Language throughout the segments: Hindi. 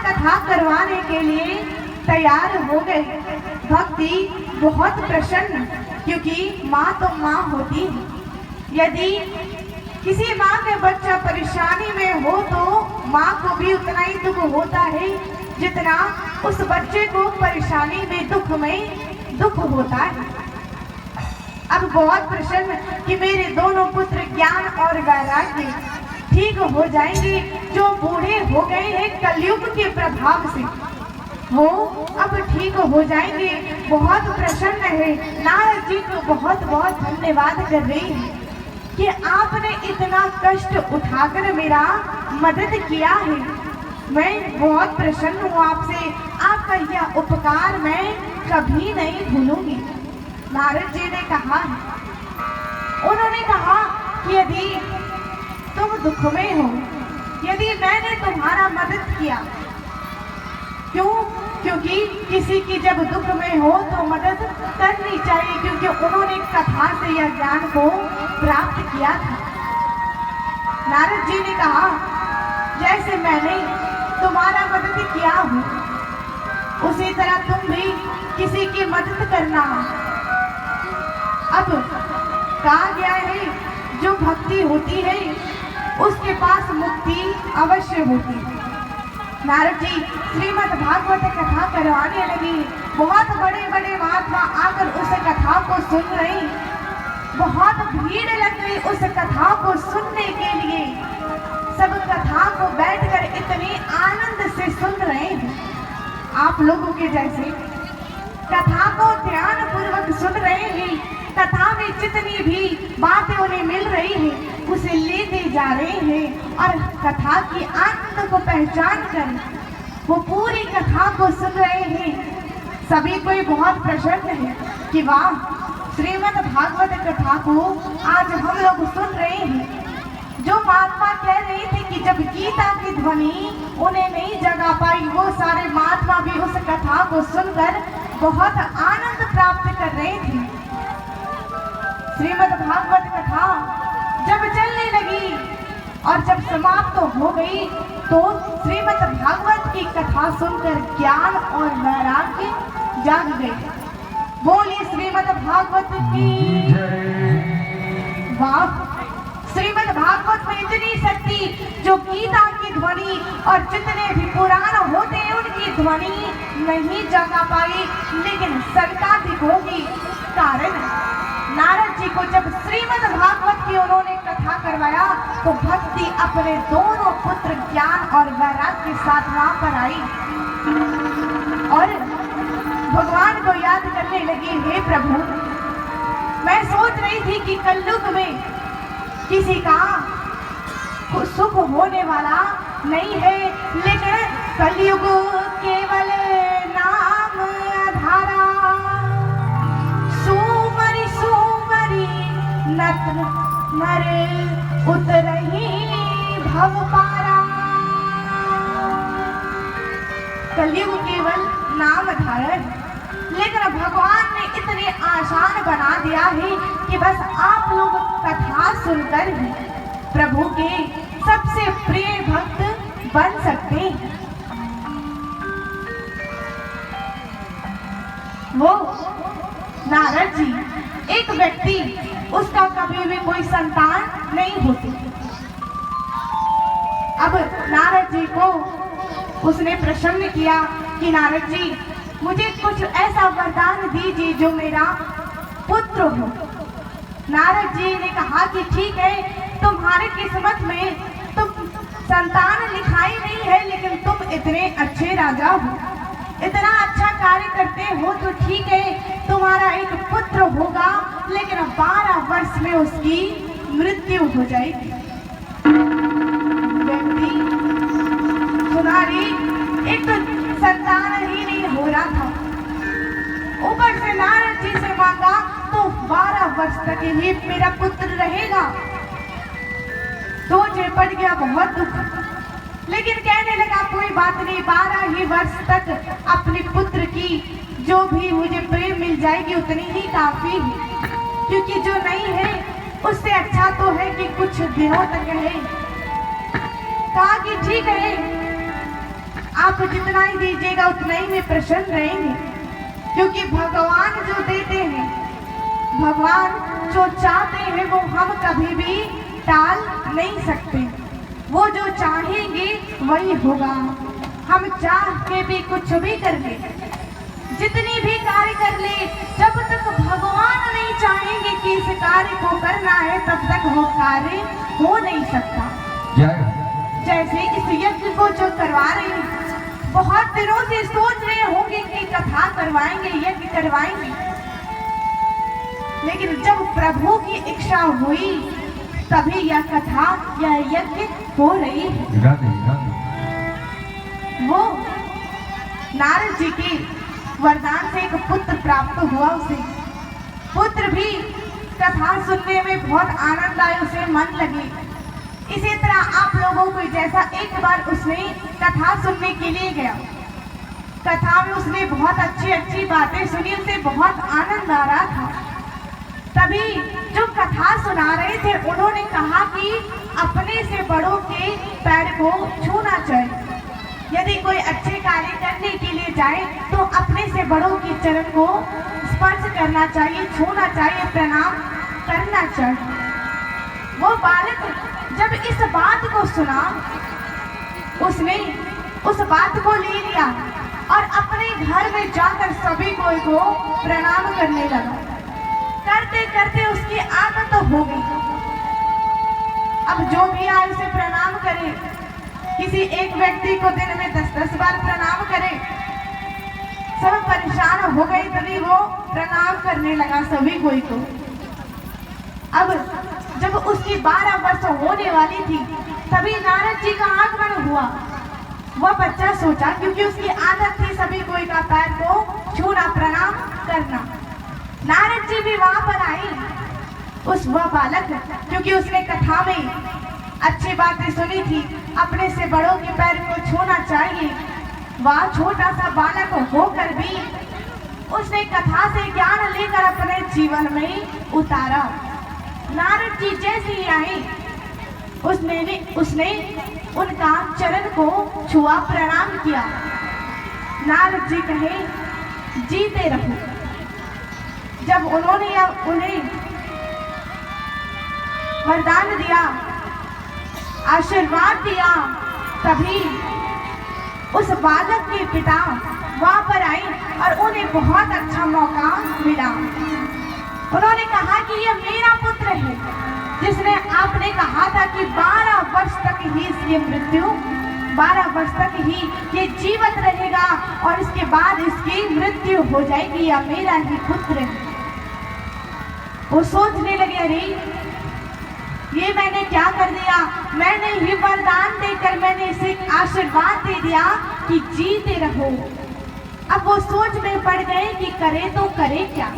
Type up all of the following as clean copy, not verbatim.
कथा करवाने के लिए तैयार हो गए। भक्ति बहुत प्रसन्न, क्योंकि माँ तो माँ होती है। यदि किसी माँ के बच्चा परेशानी में हो तो माँ को भी उतना ही दुख होता है जितना उस बच्चे को परेशानी में दुख होता है। अब बहुत प्रसन्न कि मेरे दोनों पुत्र ज्ञान और वैराग्य ठीक हो जाएंगे, जो बूढ़े हो गए हैं कलयुग के प्रभाव से, वो अब ठीक हो जाएंगे। बहुत प्रसन्न है। नारद जी को बहुत बहुत धन्यवाद कर रही है कि आपने इतना कष्ट उठाकर मेरा मदद किया है। मैं बहुत प्रसन्न हूँ आपसे। आपका यह उपकार मैं कभी नहीं भूलूंगी। नारद जी ने कहा, उन्होंने कहा कि यदि तुम दुख में हो, यदि मैंने तुम्हारा मदद किया, क्यों? क्योंकि किसी की जब दुख में हो तो मदद करनी चाहिए, क्योंकि उन्होंने कथा से यह ज्ञान को प्राप्त किया था। नारद जी ने कहा, जैसे मैंने तुम्हारा मदद किया हूँ, उसी तरह तुम भी किसी की मदद करना। अब कहा गया है, जो भक्ति होती है उसके पास मुक्ति अवश्य होती है। नारद जी श्रीमद् भागवत कथा करवाने लगे। बहुत बड़े बड़े महात्मा आकर उस कथा को सुन रहे। बहुत भीड़ लग गई उस कथा को सुनने के लिए। सब कथा को बैठकर इतने आनंद से सुन रहे हैं। आप लोगों के जैसे कथा को ध्यान पूर्वक सुन रहे हैं। कथा में जितनी भी बातें उन्हें मिल रही है उसे लेते जा रहे हैं और कथा की आनंद को पहचान कर वो पूरी कथा को सुन रहे हैं। सभी कोई बहुत प्रसन्न है कि वाह, श्रीमद् भागवत कथा को आज हम लोग सुन रहे हैं। जो महात्मा कह रहे थे कि जब गीता की ध्वनि उन्हें नहीं जगा पाई, वो सारे महात्मा भी उस कथा को सुनकर बहुत आनंद प्राप्त कर रहे थे। श्रीमद् भागवत कथा जब चलने लगी और जब समाप्त हो गई तो श्रीमद् भागवत की कथा सुनकर ज्ञान और वैराग्य जाग गए। बोली श्रीमद् भागवत की वाह। श्रीमद् भागवत में इतनी शक्ति, जो गीता की ध्वनि और जितने भी पुराण होते हैं उनकी ध्वनि नहीं जगा पाई, लेकिन सर्वाधिक होगी। कारण नारद जी को जब श्रीमद् भागवत की उन्होंने कथा करवाया तो भक्ति अपने दोनों पुत्र ज्ञान और वैराग्य के साथ वहां पर आई और भगवान को याद करने लगी, हे प्रभु, मैं सोच रही थी कि कलयुग में किसी का सुख होने वाला नहीं है, लेकिन कलयुग केवल नाम आधारा, सुमरि सुमरि नत नर उतरहि भव पारा। कलयुग केवल नाम धारण, लेकिन भगवान ने इतने आसान बना दिया है कि बस आप लोग कथा सुनकर ही प्रभु के सबसे प्रिय भक्त बन सकते हैं। वो नारद जी, एक व्यक्ति, उसका कभी भी कोई संतान नहीं होती। अब नारद जी को उसने प्रसन्न किया कि नारद जी, मुझे कुछ ऐसा वरदान दीजिए जो मेरा पुत्र हो। नारद जी ने कहा कि ठीक है, तुम्हारे किस्मत में तुम संतान लिखाई नहीं है, लेकिन तुम इतने अच्छे राजा हो, इतना अच्छा कार्य करते हो, तो ठीक है, तुम्हारा एक पुत्र होगा, लेकिन 12 वर्ष में उसकी मृत्यु हो जाएगी। व्यक्ति तुम्हारी एक तो संतान ही नहीं हो रहा था, ऊपर से नारद जी से मांगा तो 12 वर्ष तक ही मेरा पुत्र रहेगा। सोचे पड़ गया बहुत दुख, लेकिन कहने लगा कोई बात नहीं, 12 ही वर्ष तक अपने पुत्र की जो भी मुझे प्रेम मिल जाएगी उतनी ही काफी है, क्योंकि जो नहीं है उससे अच्छा तो है कि कुछ दिनों तक है। कहा कि ठीक है, आप जितना ही दीजिएगा उतना ही में प्रसन्न रहेंगे, क्योंकि भगवान जो देते हैं, भगवान जो चाहते हैं वो हम कभी भी टाल नहीं सकते। वो जो चाहेंगे वही होगा। हम चाह के भी कुछ भी कर ले, जितनी भी कार्य कर ले, जब तक भगवान नहीं चाहेंगे कि इस कार्य को करना है तब तक वो कार्य हो नहीं सकता। जैसे इस यज्ञ को जो करवा रहे हैं, बहुत दिनों से सोच रहे होंगे कि कथा करवाएंगे, यज्ञ करवाएंगे, लेकिन जब प्रभु की इच्छा हुई तभी यह कथा, यह यज्ञ हो रही है। वो नारद जी के वरदान से एक पुत्र प्राप्त हुआ उसे। पुत्र भी कथा सुनने में बहुत आनंद आया, उसे मन लगे। इसी तरह आप लोगों को जैसा एक बार उसने कथा सुनने के लिए गया, कथा में उसने बहुत अच्छी अच्छी बातें सुनी, उसे बहुत आनंद आ रहा था। तभी जो कथा सुना रहे थे उन्होंने कहा कि अपने से बड़ों के पैर को छूना चाहिए। यदि कोई अच्छे कार्य करने के लिए जाए तो अपने से बड़ों के चरण को स्पर्श करना चाहिए, छूना चाहिए, प्रणाम करना चाहिए। वो बालक जब इस बात को सुना, उसने उस बात को ले लिया और अपने घर में जाकर सभी को प्रणाम करने लगा। करते करते उसकी आदत हो गई। अब जो भी आए उसे प्रणाम करे, किसी एक व्यक्ति को दिन में 10-10 बार प्रणाम करे। सब परेशान हो गए, तभी वो प्रणाम करने लगा सभी कोई को। अब जब उसकी 12 वर्ष होने वाली थी तभी नारद जी का आगमन हुआ। वह बच्चा सोचा, क्योंकि उसकी आदत थी सभी कोई का पैर को छूना, प्रणाम करना। नारद जी भी वहां पर आए। वह बालक, क्योंकि उसने कथा में अच्छी बातें सुनी थी, अपने से बड़ों के पैर को छूना चाहिए, वह छोटा सा बालक होकर भी उसने कथा से ज्ञान लेकर अपने जीवन में उतारा। नारद जी जैसे ही आए, उसने उनका चरण को छुआ, प्रणाम किया। नारद जी कहे, जीते रहो। जब उन्होंने उन्हें वरदान दिया, आशीर्वाद दिया, तभी उस बालक के पिता वहां पर आए और उन्हें बहुत अच्छा मौका मिला। उन्होंने कहा कि यह मेरा पुत्र है, जिसने आपने कहा था कि 12 वर्ष तक ही इसकी मृत्यु, 12 वर्ष तक ही ये जीवित रहेगा और इसके बाद इसकी मृत्यु हो जाएगी, यह मेरा ही पुत्र है। वो सोचने लगे, अरे ये मैंने क्या कर दिया, मैंने ही वरदान देकर मैंने इसे आशीर्वाद दे दिया कि जीते रहो। अब वो सोच में पड़ गए कि करे तो करे क्या।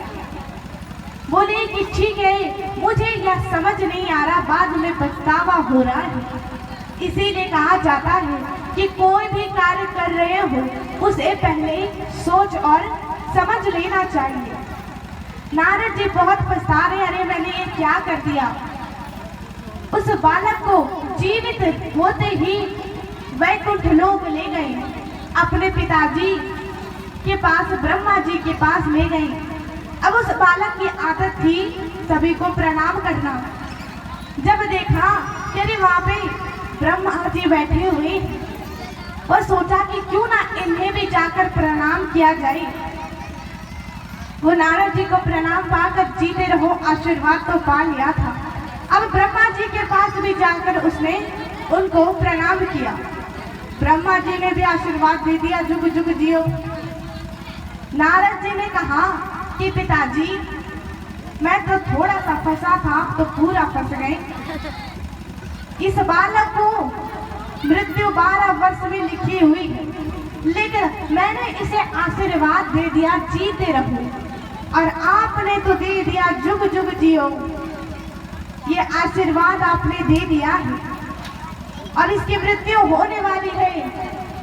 बोले कि ठीक है, मुझे यह समझ नहीं आ रहा, बाद में पछतावा हो रहा है। इसीलिए कहा जाता है कि कोई भी कार्य कर रहे हो उसे पहले सोच और समझ लेना चाहिए। नारद जी बहुत पछता रहे, अरे मैंने ये क्या कर दिया। उस बालक को जीवित होते ही वैकुंठ लोक ले गए, अपने पिताजी के पास, ब्रह्मा जी के पास ले गए। अब उस बालक की आदत थी सभी को प्रणाम करना। जब देखा कि वहां पे ब्रह्मा जी बैठे हुए, और सोचा कि क्यों ना इन्हें भी जाकर प्रणाम किया जाए। वो नारद जी को प्रणाम पाकर जीते रहो आशीर्वाद तो पा लिया था। अब ब्रह्मा जी के पास भी जाकर उसने उनको प्रणाम किया। ब्रह्मा जी ने भी आशीर्वाद दे दिया, जुग जुग जियो। नारद जी ने कहा कि पिताजी, मैं तो थोड़ा सा फंसा था तो पूरा फंस गए। इस बालक को मृत्यु 12 वर्ष में लिखी हुई है, लेकिन मैंने इसे आशीर्वाद दे दिया जीते रहो, और आपने तो दे दिया जुग जुग जियो। ये आशीर्वाद आपने दे दिया है और इसकी मृत्यु होने वाली है।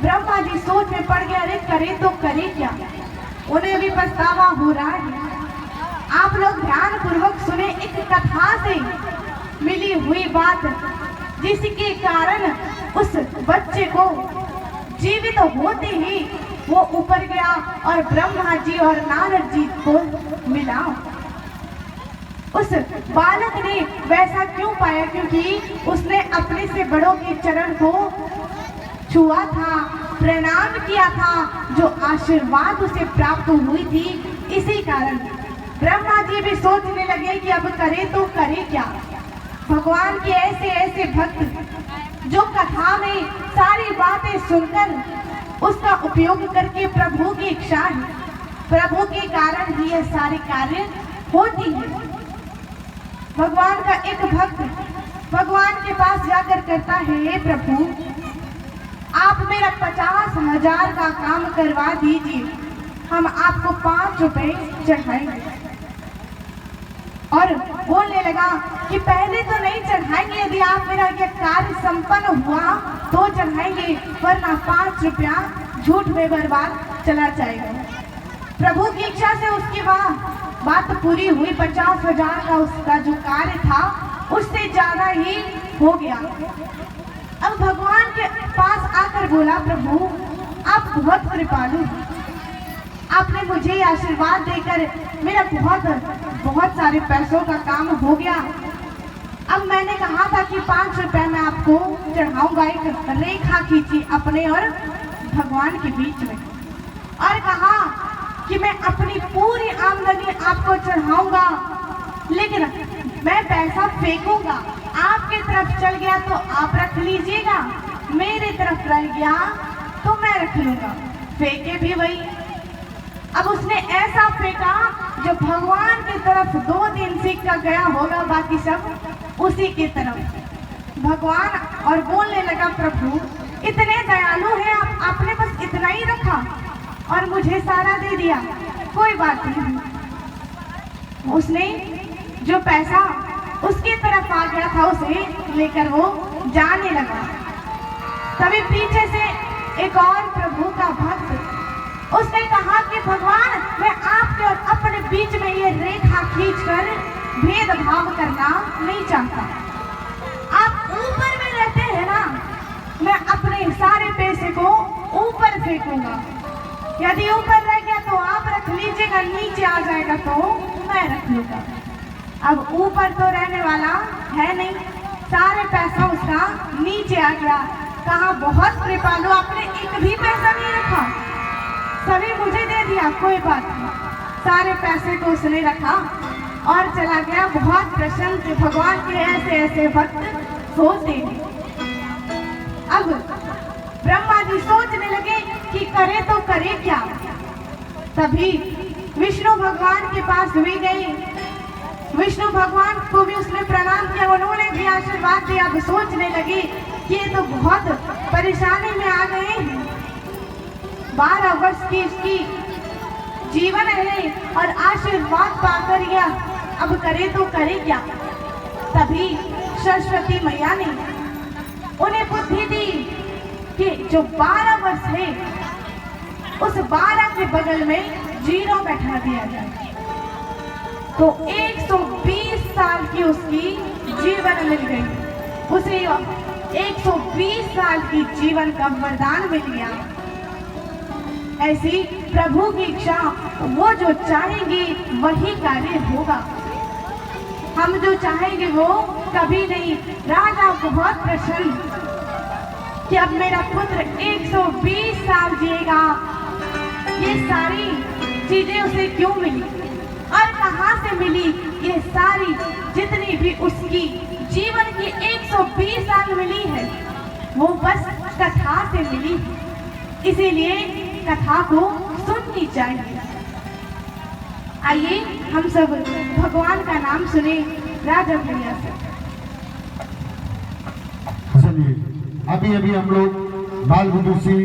ब्रह्मा जी सोच में पड़ गए, अरे करे तो करे क्या। उन्हें भी पछतावा हो रहा है। आप लोग ध्यान पूर्वक सुने, एक कथा से मिली हुई बात, जिसके कारण उस बच्चे को जीवित होते ही वो ऊपर गया और ब्रह्मा जी और नारद जी को मिला। उस बालक ने वैसा क्यों पाया? क्योंकि उसने अपने से बड़ों के चरण को छुआ था, प्रणाम किया था, जो आशीर्वाद उसे प्राप्त हुई थी। इसी कारण ब्रह्मा जी भी सोचने लगे कि अब करे तो करे क्या। भगवान के ऐसे ऐसे भक्त जो कथा में सारी बातें सुनकर उसका उपयोग करके प्रभु की इच्छा है, प्रभु के कारण ही यह सारे कार्य होती है। भगवान का एक भक्त भगवान के पास जाकर कहता है, हे प्रभु, आप मेरा 50,000 का काम करवा दीजिए, हम आपको 5 रुपए चढ़ाएंगे। और बोलने लगा कि पहले तो नहीं चढ़ाएंगे, यदि आप मेरा यह कार्य संपन्न हुआ तो चढ़ाएंगे, वरना 5 रुपया झूठ में बर्बाद चला जाएगा। प्रभु की इच्छा से उसकी बात पूरी हुई। 50,000 का उसका जो कार्य था उससे ज्यादा ही हो गया। अब भगवान के पास आकर बोला, प्रभु आप बहुत कृपालु, आपने मुझे आशीर्वाद देकर मेरा बहुत सारे पैसों का काम हो गया। अब मैंने कहा था कि 5 रुपए मैं आपको चढ़ाऊंगा। एक रेखा खींची अपने और भगवान के बीच में और कहा कि मैं अपनी पूरी आमदनी आपको चढ़ाऊंगा, लेकिन मैं पैसा फेंकूंगा। आपके तरफ चल गया तो आप रख लीजिएगा, मेरे तरफ रह गया तो मैं रख लूंगा। फेंके भी वही। अब उसने ऐसा फेंका जो भगवान की तरफ 2 दिन सिक्का गया होगा, बाकी सब उसी की तरफ। भगवान और बोलने लगा, प्रभु इतने दयालु हैं आप, आपने बस इतना ही रखा और मुझे सारा दे दिया, कोई बात नहीं। उसने जो पैसा उसकी तरफ आ गया था उसे लेकर वो जाने लगा। तभी पीछे से एक और प्रभु का भक्त उसने कहा कि भगवान, मैं आपके और अपने बीच में ये रेखा खींचकर भेदभाव करना नहीं चाहता। आप ऊपर में रहते हैं ना, मैं अपने सारे पैसे को ऊपर फेंकूंगा। यदि ऊपर रह गया तो आप रख लीजिएगा, नीचे आ जाएगा तो मैं रख लूंगा। अब ऊपर तो रहने वाला है नहीं, सारे पैसा उसका नीचे आ गया। कहा, बहुत कृपालु, आपने एक भी पैसा नहीं रखा, सभी मुझे दे दिया, कोई बात नहीं। सारे पैसे को उसने रखा और चला गया। बहुत प्रसन्न थे, भगवान के ऐसे ऐसे भक्त होते हैं। अब ब्रह्मा जी सोचने लगे कि करे तो करे क्या। तभी विष्णु भगवान के पास भी गए। विष्णु भगवान को भी उसने प्रणाम किया, उन्होंने भी आशीर्वाद दिया। अब सोचने लगे कि ये तो बहुत परेशानी में आ गए हैं। 12 वर्ष की इसकी जीवन है और आशीर्वाद पाकर यह अब करे तो करे क्या। तभी सरस्वती मैया ने उन्हें बुद्धि दी कि जो 12 वर्ष है उस 12 के बगल में 0 बैठा दिया जाए, तो 120 साल की उसकी जीवन मिल गई। उसे 120 साल की जीवन का वरदान मिल गया। ऐसी प्रभु की इच्छा, वो जो चाहेंगे वही कार्य होगा। हम जो चाहेंगे वो कभी नहीं। राजा बहुत प्रसन्न कि अब मेरा पुत्र 120 साल जिएगा। ये सारी चीजें उसे क्यों मिली और कहां से मिली? ये सारी जितनी भी उसकी जीवन की 120 साल मिली है वो बस कथा से मिली। इसीलिए कथा को सुननी चाहिए। आइए हम सब भगवान का नाम सुने राजा भैया से। चलिए, अभी हम लोग बाल बुद्धू सिंह